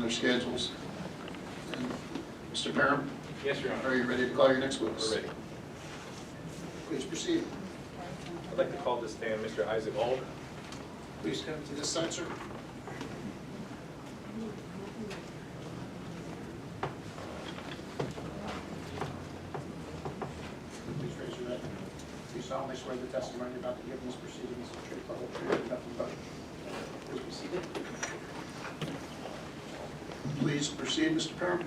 their schedules. And Mr. Parham, Yes, Your Honor. are you ready to call your next witness? We're ready. Please proceed. I'd like to call to stand Mr. Isaac Auld. Please come to this side, sir. Please raise your right hand. Do you solemnly swear the testimony you're about to give in this proceeding is the truth, the whole truth, and nothing but the truth? Please be seated. Please proceed, Mr. Parham.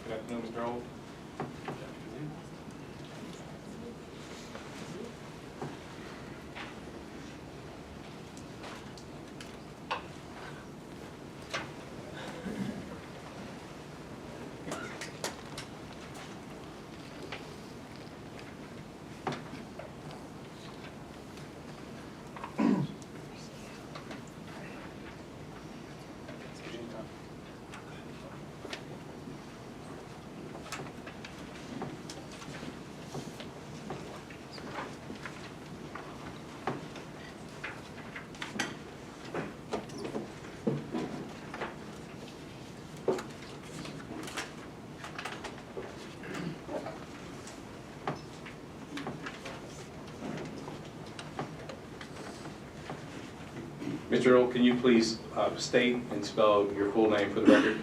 Good afternoon, Mr. Auld. Mr. Auld, can you please state and spell your full name for the record?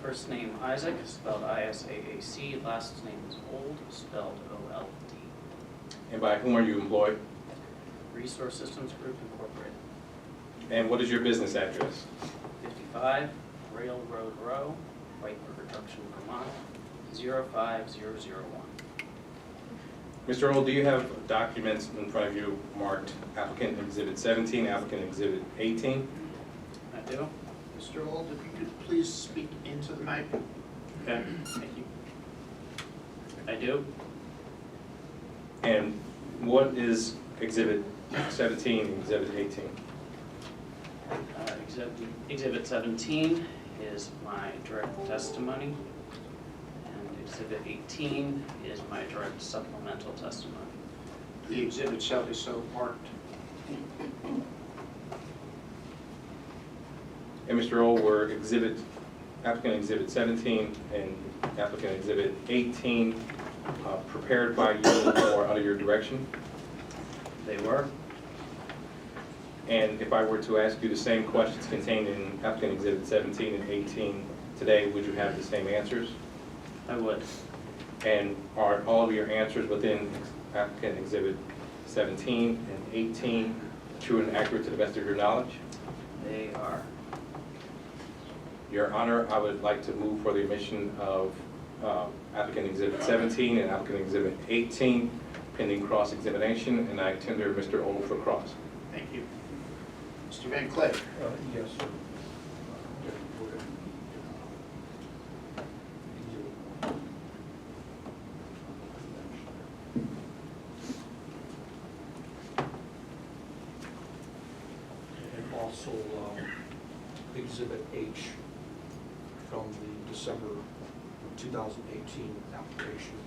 First name Isaac, spelled I-S-A-A-C. Last name is Old, spelled O-L-D. And by whom are you employed? Resource Systems Group Incorporated. And what is your business address? 55 Railroad Row, White River Junction, Vermont, 05001. Mr. Auld, do you have documents in front of you marked applicant exhibit 17, applicant exhibit 18? I do. Mr. Auld, if you could please speak into the mic. Okay, thank you. I do. And what is exhibit 17 and exhibit 18? Exhibit 17 is my direct testimony, and Exhibit 18 is my direct supplemental testimony. The exhibit shall be so marked. And Mr. Auld, were applicant exhibit 17 and applicant exhibit 18 prepared by you or under your direction? They were. And if I were to ask you the same questions contained in applicant exhibit 17 and 18 today, would you have the same answers? I would. And are all of your answers within applicant exhibit 17 and 18 true and accurate to the best of your knowledge? They are. Your Honor, I would like to move for the admission of applicant exhibit 17 and applicant exhibit 18 pending cross-examination, and I tender Mr. Auld for cross. Thank you. Mr. Van Clay. Yes, sir. And also Exhibit H from the December 2018 application.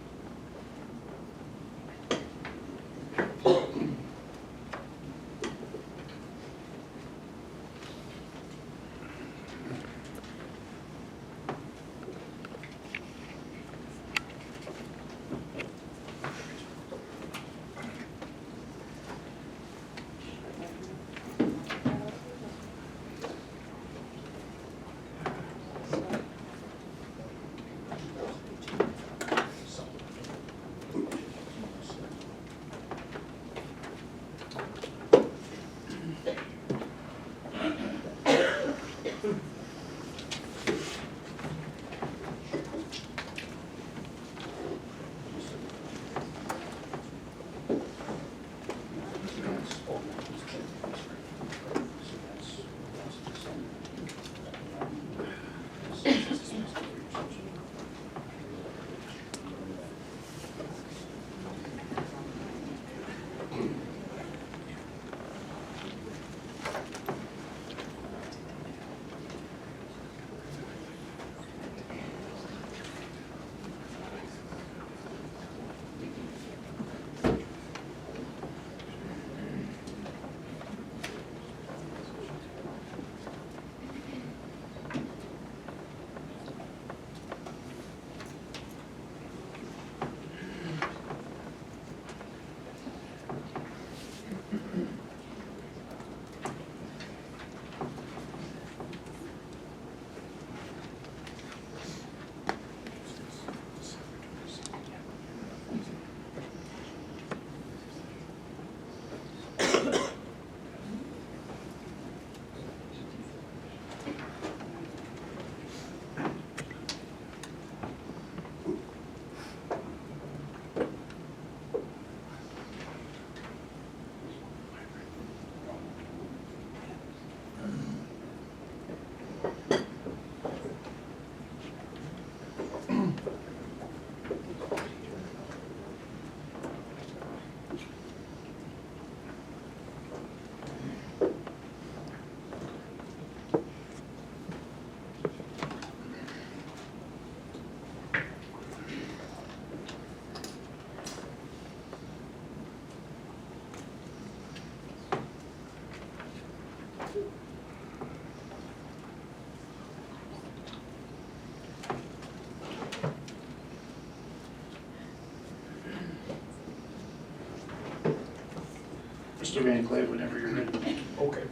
Mr. Van Clay, whenever you're ready. Okay.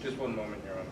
Just one moment, Your Honor.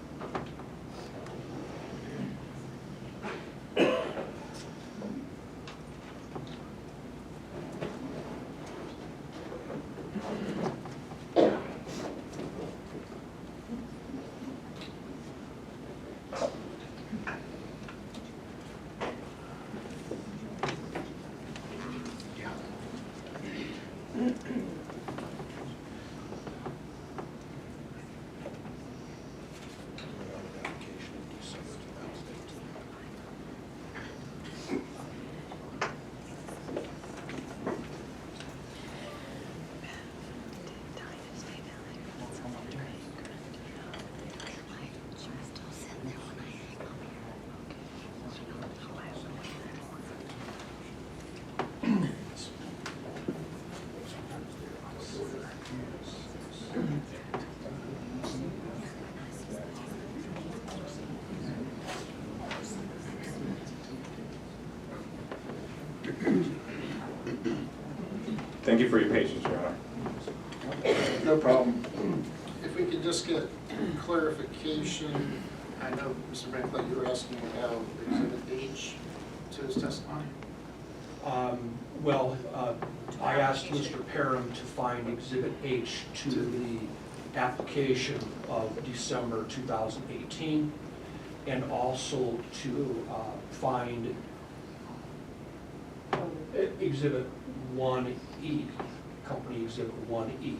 Thank you for your patience, Your Honor. No problem. If we could just get clarification, I know, Mr. Van Clay, you were asking about Exhibit H to his testimony. I asked Mr. Parham to find Exhibit H to the application of December 2018, and also to find Exhibit 1E, Company Exhibit 1E,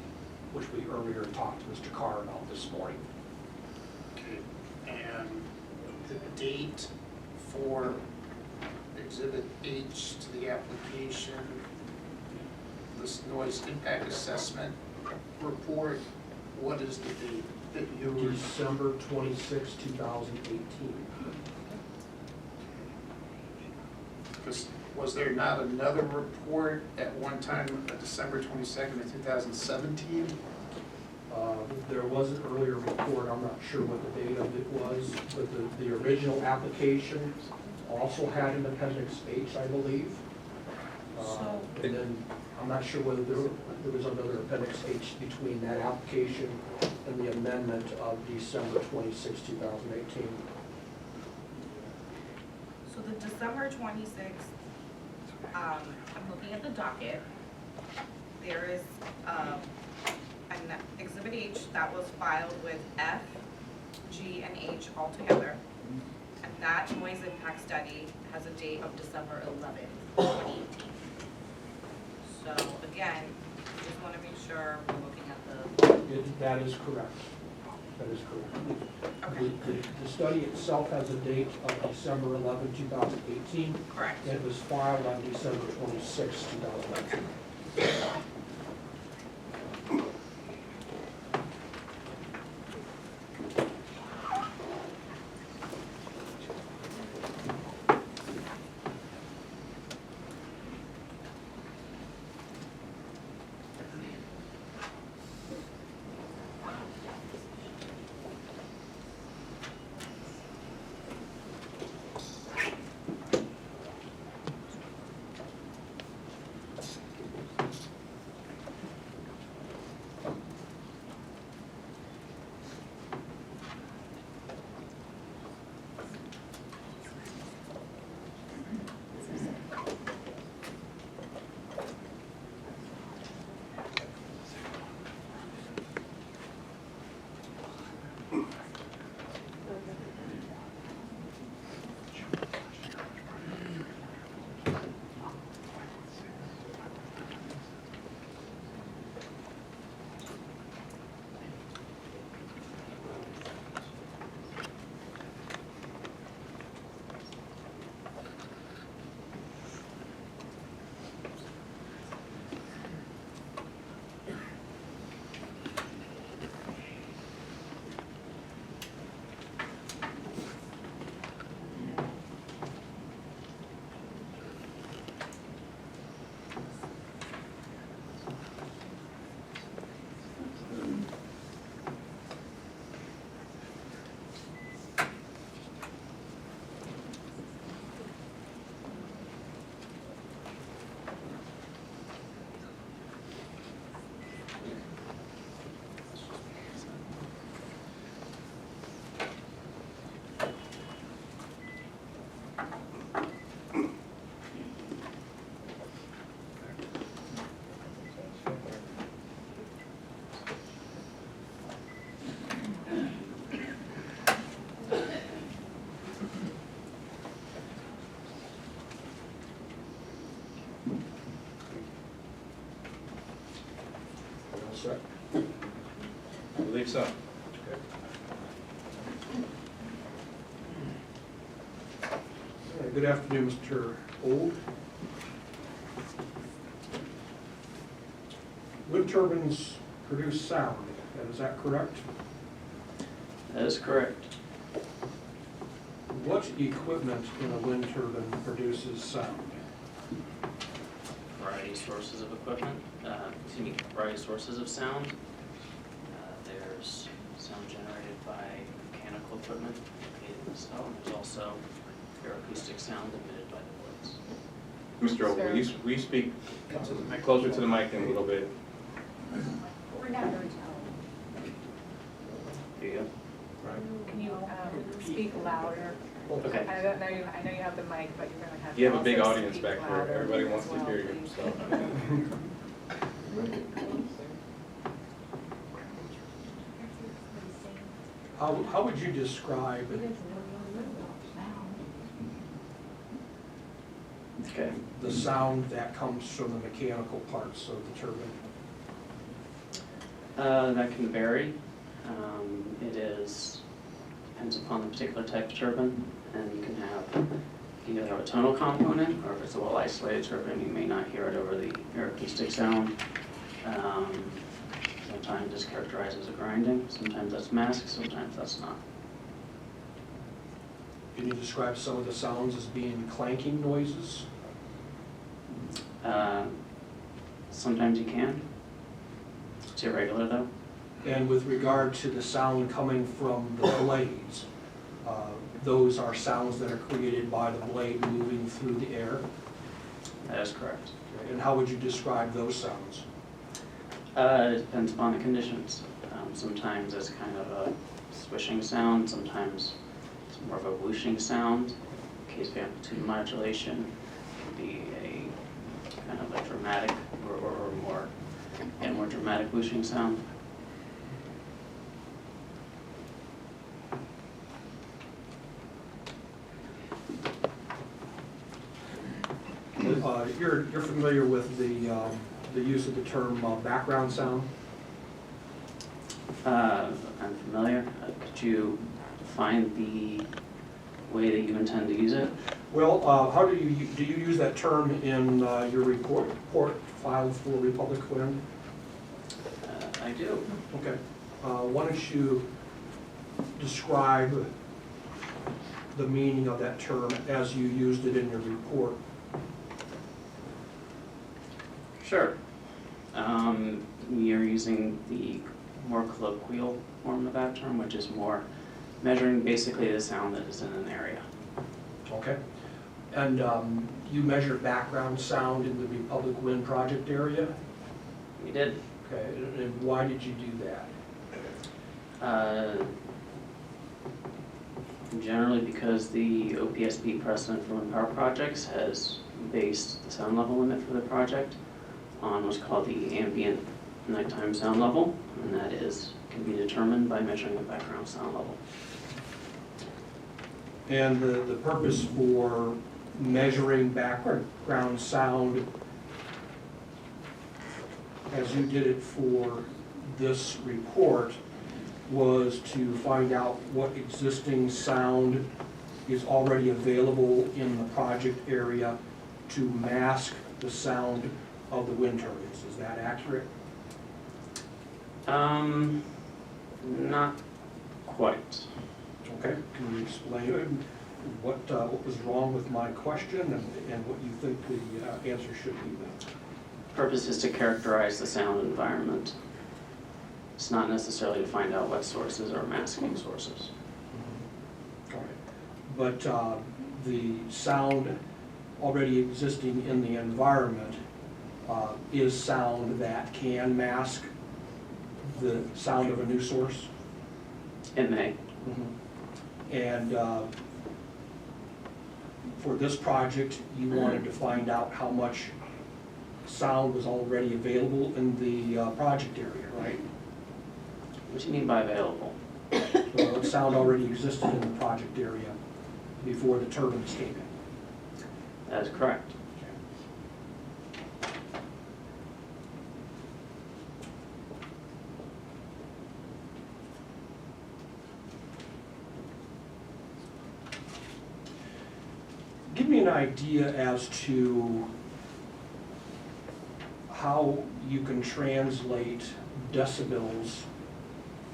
which we earlier talked to Mr. Carr about this morning. Okay. And the date for Exhibit H to the application, this noise impact assessment report, what is the date that you were? December 26, 2018. Because was there not another report at one time, December 22nd of 2017? There was an earlier report, I'm not sure what the date of it was, but the original application also had an appendix H, I believe. And then, I'm not sure whether there was another appendix H between that application and the amendment of December 26, 2018. So the December 26th, I'm looking at the docket. There is an Exhibit H that was filed with F, G, and H all together. And that noise impact study has a date of December 11th, 2018. So again, just want to make sure we're looking at That is correct. That is correct. Okay. The study itself has a date of December 11, 2018. correct. And it was filed on December 26, 2019. I believe so. Good afternoon, Mr. Old. Wind turbines produce sound, is that correct? That is correct. What equipment in a wind turbine produces sound? Variety of sources of equipment, variety of sources of sound. There's sound generated by mechanical equipment located in the cell, and there's also acoustic sound emitted by the blades. Mr. Oak, will you speak closer to the mic in a little bit? We're not very talented. Here you go. Can you speak louder? Okay. I don't know, I know you have the mic, but you're gonna have to You have a big also audience speak back there. louder Everybody as wants to well, hear you, please. so. How would you describe Okay. the sound that comes from the mechanical parts of the turbine? That can vary. Depends upon the particular type of turbine, and you can have either have a tonal component, or if it's a well-isolated turbine, you may not hear it over the air acoustic sound. Sometimes it's characterized as a grinding, sometimes that's masked, sometimes that's not. Can you describe some of the sounds as being clanking noises? Sometimes you can. It's irregular though. And with regard to the sound coming from the blades, those are sounds that are created by the blade moving through the air? That is correct. And how would you describe those sounds? It depends upon the conditions. Sometimes it's kind of a swishing sound, sometimes it's more of a whooshing sound. In case of amplitude modulation, it can be a kind of a dramatic or more dramatic whooshing sound. You're familiar with the use of the term background sound? I'm familiar. Could you define the way that you intend to use it? Well, how do you use that term in your report filed for Republic Wind? I do. Okay. Why don't you describe the meaning of that term as you used it in your report? Sure. We are using the more colloquial form of that term, which is more measuring basically the sound that is in an area. Okay. And you measure background sound in the Republic Wind project area? We did. Okay. And why did you do that? Generally because the OPSB precedent for wind power projects has based the sound level limit for the project on what's called the ambient nighttime sound level, and that can be determined by measuring the background sound level. And the purpose for measuring background sound, as you did it for this report, was to find out what existing sound is already available in the project area to mask the sound of the wind turbines. Is that accurate? Not quite. Okay, can you explain what was wrong with my question and what you think the answer should be then? Purpose is to characterize the sound environment. It's not necessarily to find out what sources are masking sources. All right. But the sound already existing in the environment is sound that can mask the sound of a new source? It may. And for this project, you wanted to find out how much sound was already available in the project area, right? What do you mean by available? Well, what sound already existed in the project area before the turbines came in. That is correct. me an idea as to how you can translate decibels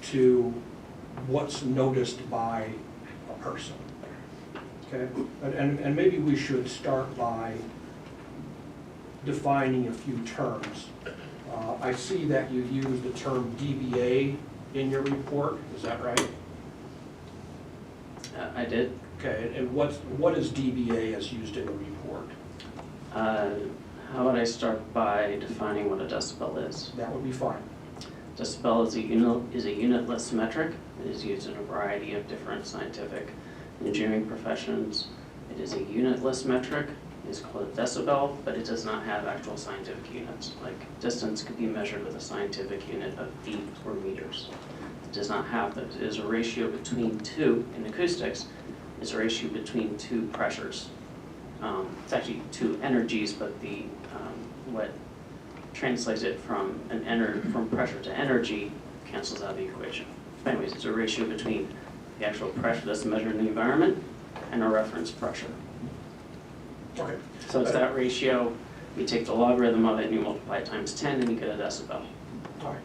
to what's noticed by a person? Okay, and maybe we should start by defining a few terms. I see that you use the term dBA in your report, is that right? I did. Okay, and what is dBA as used in the report? How about I start by defining what a decibel is? That would be fine. Decibel is a unitless metric. It is used in a variety of different scientific and engineering professions. It is a unitless metric. It is called a decibel, but it does not have actual scientific units. Like distance could be measured with a scientific unit of feet or meters. It does not have those. It is a ratio between two, in acoustics, is a ratio between two pressures. It's actually two energies, but the what translates it from from pressure to energy cancels out the equation. But anyways, it's a ratio between the actual pressure that's measured in the environment and a reference pressure. Okay. So it's that ratio. You take the logarithm of it and you multiply it times 10, and you get a decibel. All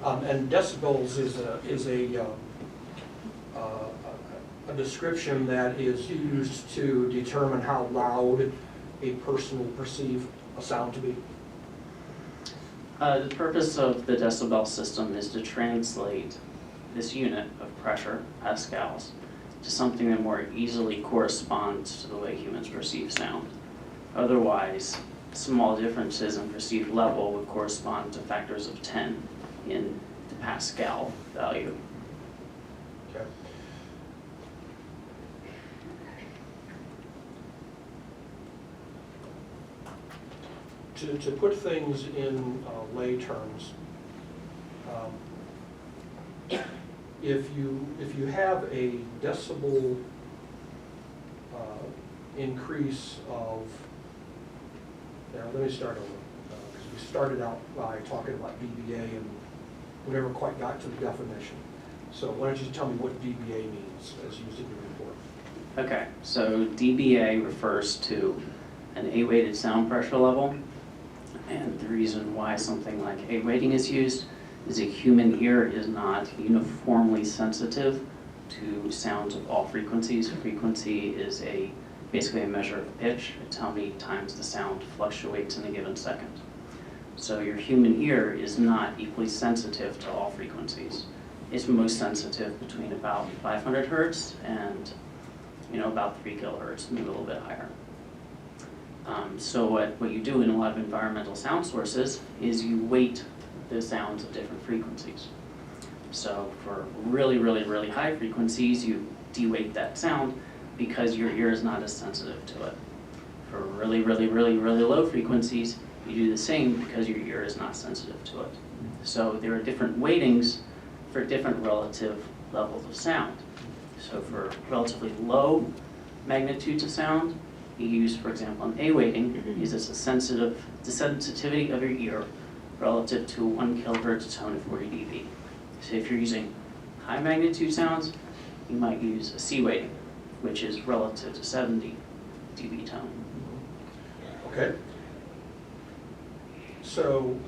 right. And decibels is a description that is used to determine how loud a person will perceive a sound to be. The purpose of the decibel system is to translate this unit of pressure, pascals, to something that more easily corresponds to the way humans perceive sound. Otherwise, small differences in perceived level would correspond to factors of 10 in the Pascal value. Okay. To put things in lay terms, if you have a decibel increase of, now let me start over, because we started out by talking about dBA and we never quite got to the definition. So why don't you tell me what dBA means as used in your report? Okay, so dBA refers to an A-weighted sound pressure level. And the reason why something like A-weighting is used is a human ear is not uniformly sensitive to sounds of all frequencies. Frequency is basically a measure of pitch. It's how many times the sound fluctuates in a given second. So your human ear is not equally sensitive to all frequencies. It's most sensitive between about 500 hertz and about 3 kilohertz, maybe a little bit higher. So what you do in a lot of environmental sound sources is you weight the sounds of different frequencies. So for really, really, really high frequencies, you de-weight that sound because your ear is not as sensitive to it. For really, really, really, really low frequencies, you do the same because your ear is not sensitive to it. So there are different weightings for different relative levels of sound. So for relatively low magnitudes of sound, you use, for example, an A weighting, uses the sensitivity of your ear relative to 1 kilohertz tone of 40 dB. So if you're using high magnitude sounds, you might use a C weighting, which is relative to 70 dB tone. Okay. So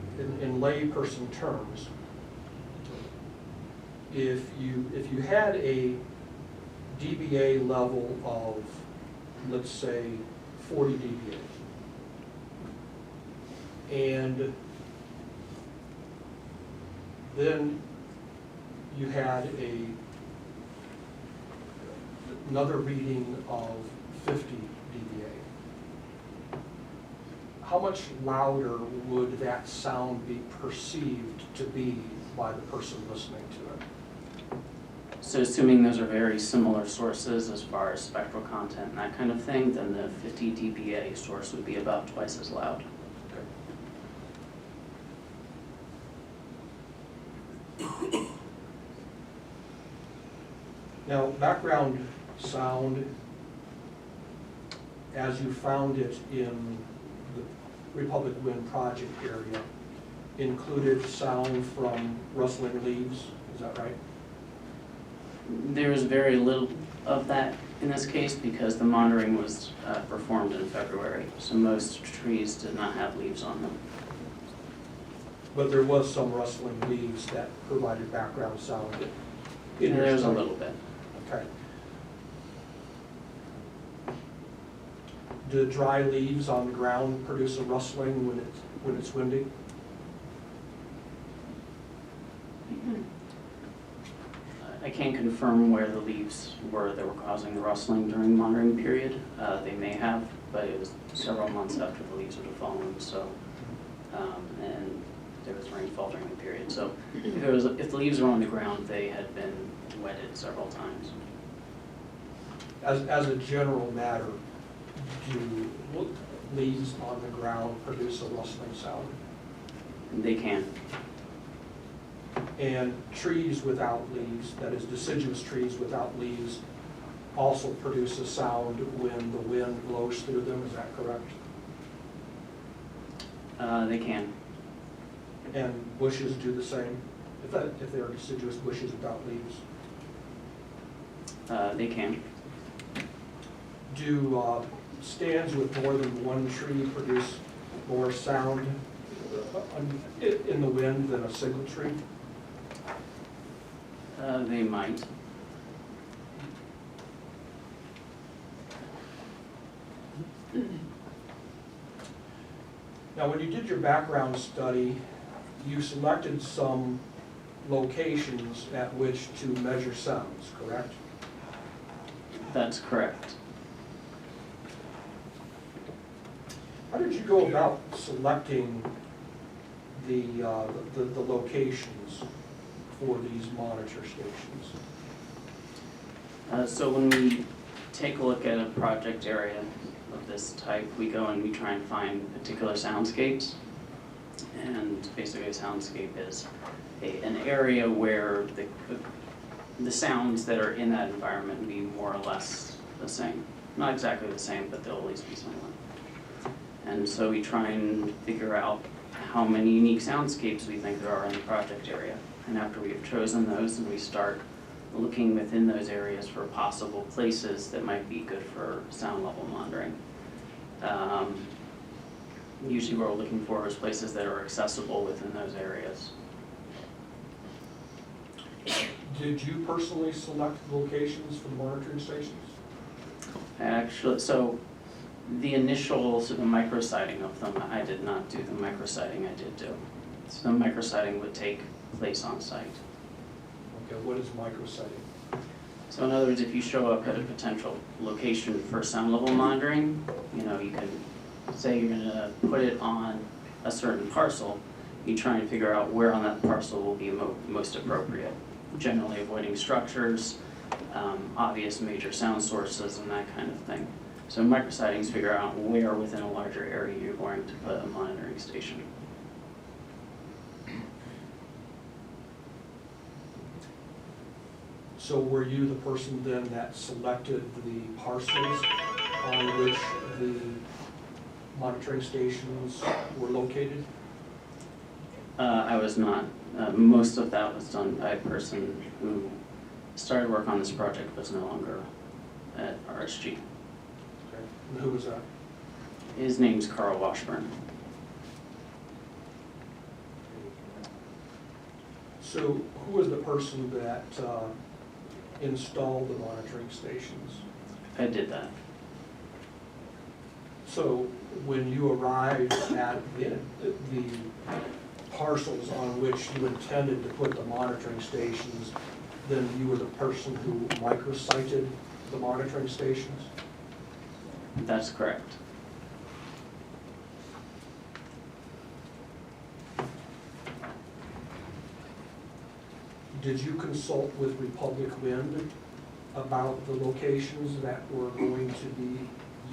in layperson terms, if you had a dBA level of, let's say, 40 dBA, and then you had another reading of 50 dBA, how much louder would that sound be perceived to be by the person listening to it? So assuming those are very similar sources as far as spectral content and that kind of thing, then the 50 dBA source would be about twice as loud. Okay. Now, background sound, as you found it in the Republic Wind Project area, included sound from rustling leaves, is that right? There is very little of that in this case because the monitoring was performed in February, so most trees did not have leaves on them. But there was some rustling leaves that provided background sound in your There was a study. little bit. Okay. Do dry leaves on the ground produce a rustling when it's windy? I can't confirm where the leaves were that were causing the rustling during the monitoring period. They may have, but it was several months after the leaves would have fallen, so, and there was rainfall during the period. So if the leaves were on the ground, they had been wetted several times. As a general matter, do leaves on the ground produce a rustling sound? They can. And trees without leaves, that is deciduous trees without leaves, also produce a sound when the wind blows through them, is that correct? They can. And bushes do the same, if they're deciduous bushes without leaves? They can. Do stands with more than one tree produce more sound in the wind than a single tree? They might. Now, when you did your background study, you selected some locations at which to measure sounds, correct? That's correct. How did you go about selecting the locations for these monitor stations? So when we take a look at a project area of this type, we go and we try and find particular soundscapes. And basically a soundscape is an area where the sounds that are in that environment be more or less the same. Not exactly the same, but they'll at least be similar. And so we try and figure out how many unique soundscapes we think there are in the project area. And after we have chosen those, and we start looking within those areas for possible places that might be good for sound level monitoring. Usually what we're looking for is places that are accessible within those areas. Did you personally select locations for the monitoring stations? Actually, so the initial sort of microsighting of them, I did not do. The microsighting I did do. So the microsighting would take place on site. Okay, what is microsighting? So in other words, if you show up at a potential location for sound level monitoring, you know, you can say you're gonna put it on a certain parcel, you try and figure out where on that parcel will be most appropriate. Generally avoiding structures, obvious major sound sources and that kind of thing. So microsightings figure out where within a larger area you're going to put a monitoring station. So were you the person then that selected the parcels on which the monitoring stations were located? I was not. Most of that was done by a person who started work on this project but is no longer at RSG. Okay. And who was that? His name's Carl Washburn. So who was the person that installed the monitoring stations? I did that. So when you arrived at the parcels on which you intended to put the monitoring stations, then you were the person who microsighted the monitoring stations? That's correct. Did you consult with Republic Wind about the locations that were going to be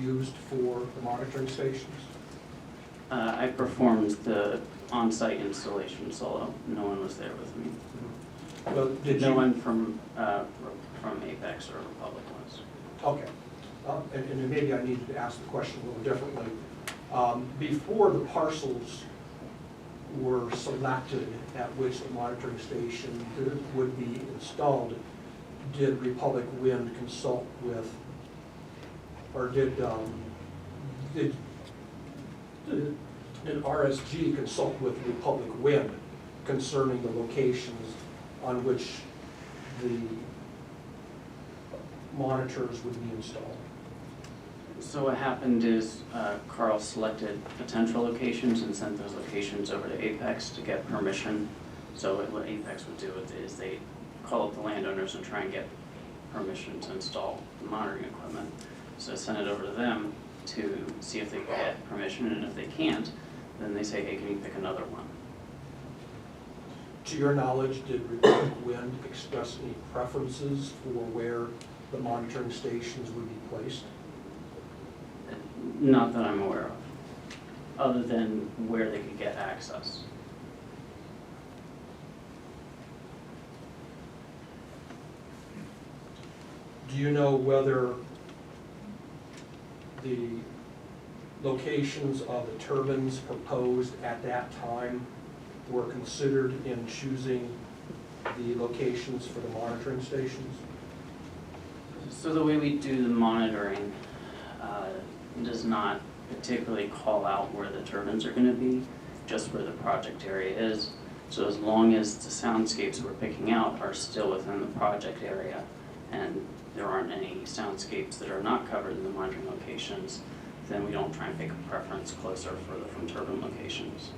used for the monitoring stations? I performed the on-site installation solo. No one was there with me. Well, did No you? one from Apex or Republic was. Okay. And maybe I needed to ask the question a little differently. Before the parcels were selected at which the monitoring station would be installed, did Republic Wind consult with, or did RSG consult with Republic Wind concerning the locations on which the monitors would be installed? So what happened is Carl selected potential locations and sent those locations over to Apex to get permission. So what Apex would do is they call up the landowners and try and get permission to install the monitoring equipment. So send it over to them to see if they can get permission, and if they can't, then they say, hey, can you pick another one? To your knowledge, did Republic Wind express any preferences for where the monitoring stations would be placed? Not that I'm aware of, other than where they could get access. Do you know whether the locations of the turbines proposed at that time were considered in choosing the locations for the monitoring stations? So the way we do the monitoring does not particularly call out where the turbines are going to be, just where the project area is. So as long as the soundscapes we're picking out are still within the project area and there aren't any soundscapes that are not covered in the monitoring locations, then we don't try and pick a preference closer further from turbine locations.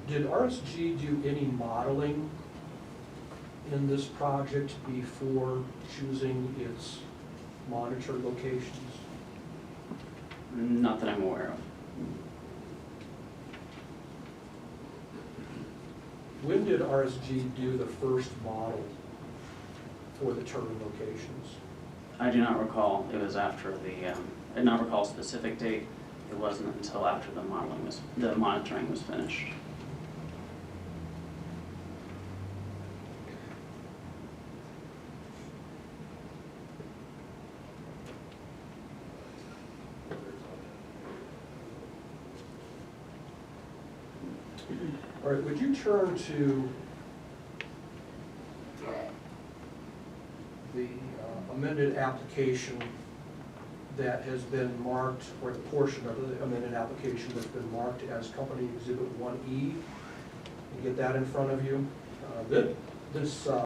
Did RSG do any modeling in this project before choosing its monitor locations? Not that I'm aware of. When did RSG do the first model for the turbine locations? I do not recall. It was after the, I do not recall a specific date. It wasn't until after the monitoring was finished. All right, would you turn to the amended application that has been marked, or the portion of the amended application that's been marked as Company Exhibit 1E? You get that in front of you. This